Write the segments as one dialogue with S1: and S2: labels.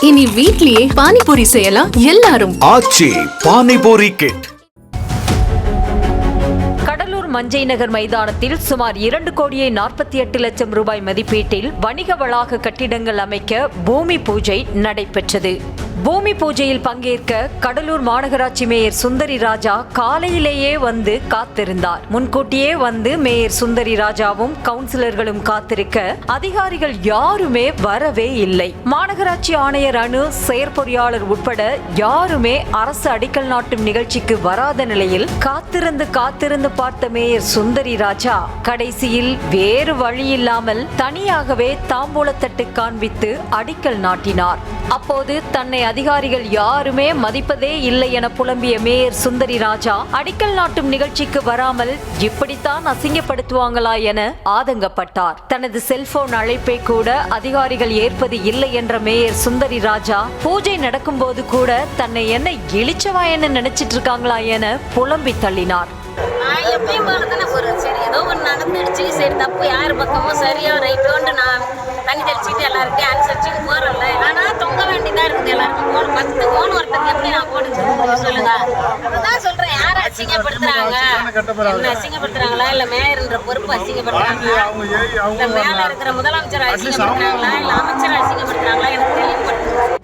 S1: இனி வீட்லயே பானிபூரி செய்யலாம் எல்லாரும்.
S2: ஆச்சி பானிபூரி கிட்.
S3: கடலூர் மஞ்சை நகர் மைதானத்தில் சுமார் 2,48,00,000 ரூபாய் மதிப்பீட்டில் வணிக வளாக கட்டிடங்கள் அமைக்க பூமி பூஜை நடைபெற்றது. பூமி பூஜையில் பங்கேற்க கடலூர் மாநகராட்சி மேயர் சுந்தரி ராஜா காலையிலேயே வந்து காத்திருந்தார். முன்கூட்டியே வந்து மேயர் சுந்தரி ராஜாவும் கவுன்சிலர்களும் காத்திருக்க அதிகாரிகள் யாருமே வரவே இல்லை. மாநகராட்சி ஆணையர் அனு, செயற்பொறியாளர் உட்பட யாருமே அரசு அடிக்கல் நாட்டும் நிகழ்ச்சிக்கு வராத நிலையில் காத்திருந்து பார்த்த மேயர் சுந்தரி ராஜா கடைசியில் வேறு வழி இல்லாமல் தனியாகவே தாம்பூலத்தட்டு காண்பித்து அடிக்கல் நாட்டினார். அப்போது தன்னை அதிகாரிகள் யாருமே மதிப்பதே இல்லை என புலம்பிய மேயர் சுந்தரி ராஜா அடிக்கல் நாட்டும் நிகழ்ச்சிக்கு வராமல் இப்படித்தான் அசிங்கப்படுத்துவாங்களா என ஆதங்கப்பட்டார். தனது செல்போன் அழைப்பை கூட அதிகாரிகள் ஏற்பது இல்லை என்ற மேயர் சுந்தரி ராஜா பூஜை நடக்கும் போது கூட தன்னை என்ன இழிச்சவா என்ன நினைச்சிட்டு இருக்காங்களா என புலம்பி தள்ளினார்.
S4: எப்பயும் போலதானே சரி ஏதோ ஒன்று நடந்துடுச்சு, சரி தப்பு யார் பக்கமும் சரியா ரைட்டோன்னு நான் தண்ணி தெளிச்சுட்டு எல்லாருக்கும் அனுசரிச்சுட்டு போறோம்ல. ஆனா தொங்க வேண்டியதா இருக்குது எல்லாருக்கும். 10 போன் ஒருத்தருக்கு எப்படி நான் போட்டு சொல்லுங்க. அதுதான் சொல்றேன், யாரை அசிங்கப்படுத்துறாங்க, என்ன அசிங்கப்படுத்துறாங்களா இல்ல மேயர்ன்ற பொறுப்பு அசிங்கப்படுத்துறாங்களா, இல்ல மேல இருக்கிற முதலமைச்சர் அசிங்கப்படுத்துறாங்களா இல்ல அமைச்சர் அசிங்கப்படுத்துறாங்களா எனக்கு தெளிவுபடுத்துறாங்க.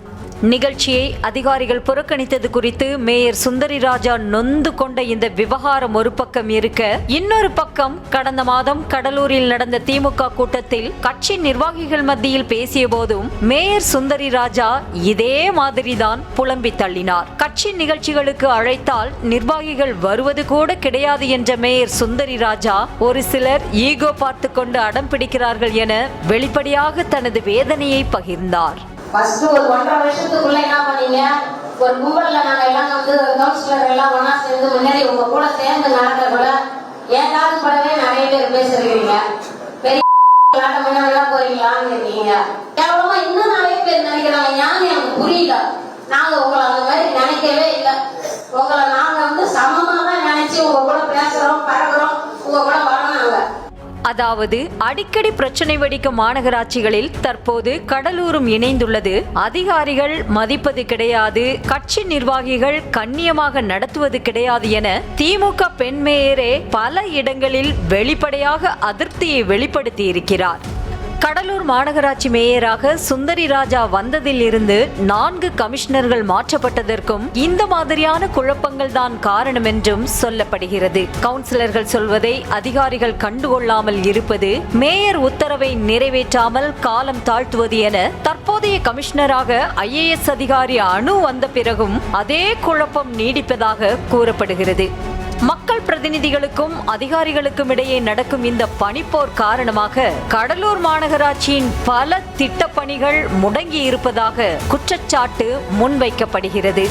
S3: நிகழ்ச்சியை அதிகாரிகள் புறக்கணித்தது குறித்து மேயர் சுந்தரி ராஜா நொந்து கொண்ட இந்த விவகாரம் ஒரு பக்கம் இருக்க, இன்னொரு பக்கம் கடந்த மாதம் கடலூரில் நடந்த திமுக கூட்டத்தில் கட்சி நிர்வாகிகள் மத்தியில் பேசிய போதும் மேயர் சுந்தரி ராஜா இதே மாதிரிதான் புலம்பி தள்ளினார். கட்சி நிகழ்ச்சிகளுக்கு அழைத்தால் நிர்வாகிகள் வருவது கூட கிடையாது என்ற மேயர் சுந்தரி ராஜா ஒரு சிலர் ஈகோ பார்த்து கொண்டு அடம் பிடிக்கிறார்கள் என வெளிப்படையாக தனது வேதனையை பகிர்ந்தார்.
S4: ஃபர்ஸ்ட் ஒரு 1.5 வருஷத்துக்குள்ள என்ன பண்ணீங்க, ஒரு கும்பல்ல நாங்க எல்லாம் வந்து கவுன்சிலர் எல்லாம் ஒன்னா சேர்ந்து முன்னாடி உங்க கூட சேர்ந்து நடக்க கூட ஏதாவது படவே நிறைய பேர் பேசுறீங்க. பெரிய முன்னாடி போறீங்களான்னு இருக்கீங்க. கேவலமா இன்னும் நிறைய பேர் நினைக்கிறாங்க. ஏன்னு எனக்கு புரியல. நாங்க உங்களை அந்த மாதிரி நினைக்கவே இல்லை. உங்களை நாங்க வந்து சமமா தான் நினைச்சு உங்க கூட பேசுறோம், பழகுறோம், உங்க கூட வளர்னாங்க.
S3: அதாவது அடிக்கடி பிரச்சனை வெடிக்கும் மாநகராட்சிகளில் தற்போது கடலூரும் இணைந்துள்ளது. அதிகாரிகள் மதிப்பது கிடையாது, கட்சி நிர்வாகிகள் கண்ணியமாக நடத்துவது கிடையாது என திமுக பெண் மேயரே பல இடங்களில் வெளிப்படையாக அதிருப்தியை வெளிப்படுத்தி இருக்கிறார். கடலூர் மாநகராட்சி மேயராக சுந்தரி ராஜா வந்ததில் இருந்து 4 கமிஷனர்கள் மாற்றப்பட்டதற்கும் இந்த மாதிரியான குழப்பங்கள் தான் காரணம் என்றும் சொல்லப்படுகிறது. கவுன்சிலர்கள் சொல்வதை அதிகாரிகள் கண்டுகொள்ளாமல் இருப்பது, மேயர் உத்தரவை நிறைவேற்றாமல் காலம் தாழ்த்துவது என தற்போதைய கமிஷனராக IAS அதிகாரி அனு வந்த பிறகும் அதே குழப்பம் நீடிப்பதாக கூறப்படுகிறது. மக்கள் பிரதிநிதிகளுக்கும் அதிகாரிகளுக்கும் இடையே நடக்கும் இந்த பணிப்போர் காரணமாக கடலூர் மாநகராட்சியின் பல திட்டப்பணிகள் முடங்கி இருப்பதாக குற்றச்சாட்டு முன்வைக்கப்படுகிறது.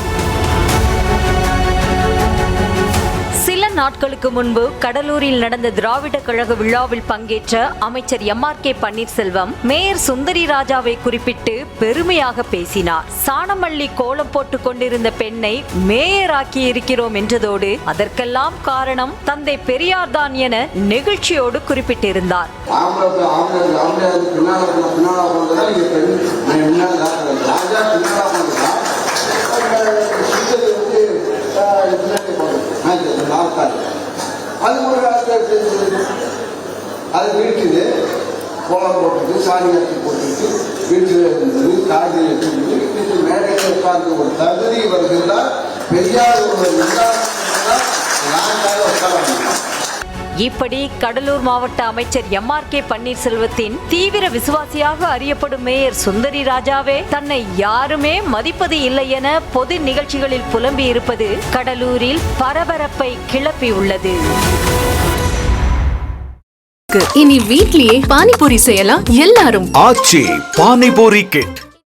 S3: சில நாட்களுக்கு முன்பு கடலூரில் நடந்த திராவிட கழக விழாவில் பங்கேற்ற அமைச்சர் MRK பன்னீர்செல்வம் மேயர் சுந்தரி ராஜாவை குறிப்பிட்டு பெருமையாக பேசினார். சாணமல்லி கோலம் போட்டுக் கொண்டிருந்த பெண்ணை மேயராக்கி இருக்கிறோம் என்றதோடு அதற்கெல்லாம் காரணம் தந்தை பெரியார் தான் என நெகிழ்ச்சியோடு குறிப்பிட்டிருந்தார்.
S5: அது ஒரு அதை வீட்டுது கோலம் போட்டுட்டு சாணி கட்டி போட்டுட்டு வீட்டில் இருந்தது காய்கறி எடுத்துட்டு மேடையில் உட்கார்ந்து ஒரு தகுதி வருகிறார். பெரியார்
S3: இப்படி கடலூர் மாவட்ட அமைச்சர் MRK பன்னீர்செல்வத்தின் தீவிர விசுவாசியாக அறியப்படும் மேயர் சுந்தரி ராஜாவே தன்னை யாருமே மதிப்பது இல்லை என பொது நிகழ்ச்சிகளில் புலம்பி இருப்பது கடலூரில் பரபரப்பை கிளப்பியுள்ளது.
S1: இனி வீட்லயே பானிபூரி செய்யலாம் எல்லாரும்.
S2: ஆச்சி பானிபூரி கிட்.